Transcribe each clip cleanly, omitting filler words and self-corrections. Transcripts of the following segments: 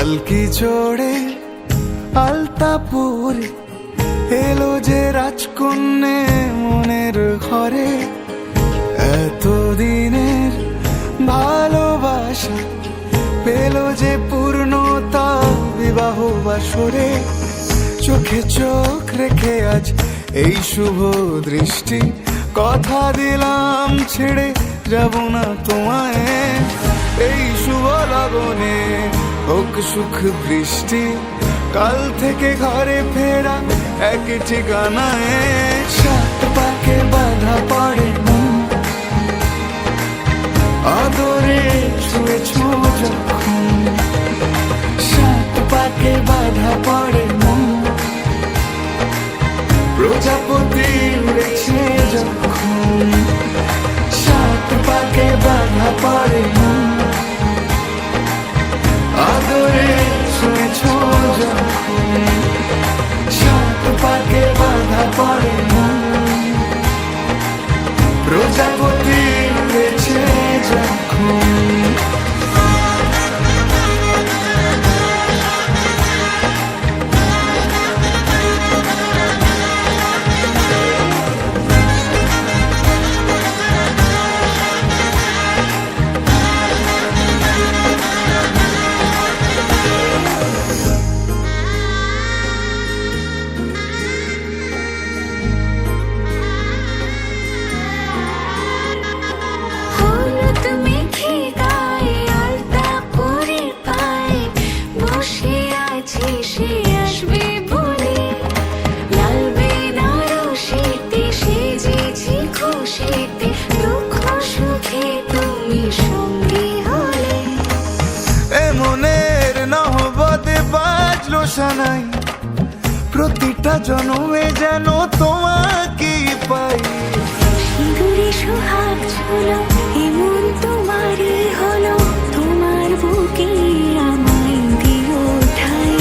পালকি চড়ে আলতাপুরে এলো যে রাজকন্যে মনের ঘরে। এতদিনের ভালোবাসা পেল যে পূর্ণতা বিবাহ বাসরে। চোখে চোখ রেখে আজ এই শুভ দৃষ্টি, কথা দিলাম ছেড়ে যাব না তোমায়। এই শুভ লগনে হোক সুখ বৃষ্টি, কাল থেকে ঘরে ফেরা এক ঠিকানায়। সাত পাকে বাধা পড়ে মন, আদরে ছুঁয়েছ যখন। সাত পাকে বাধা পড়ে মন, প্রজাপতি উড়েছে যখন। সাত পাকে বাধা পড়ে মন, আদরে ছুঁয়েছ যখন। সাত পাকে বাধা পড়ে মন, প্রজাপতি উড়েছে যখন। সানাই প্রতিটা জন্মে যেন তোমাকে পাই। সিঁদুরে সোহাগ ঝুলো এমন তোমারই হলো, তোমার বুকে আমায় দিও ঠাই।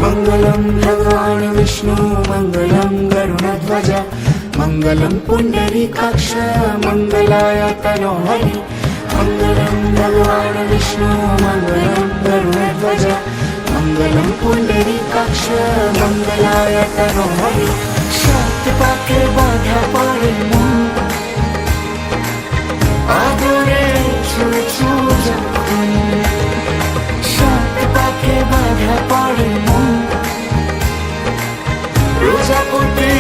মঙ্গলম ভগবান বিষ্ণু মঙ্গলম গরুড়ধ্বজ মঙ্গলম পুণ্ডরীকাক্ষ মঙ্গলায় তনো হরি। মঙ্গলম ভগবান বিষ্ণু মঙ্গলম গরুড়ধ্বজ মঙ্গলম পুণ্ডরীকাক্ষ মঙ্গলায় তনো হরি। সাত পাকে বাধা পড়ে মন, আদরে ছুঁয়েছ যখন। সাত পাকে বাধা পড়ে মন, প্রজাপতি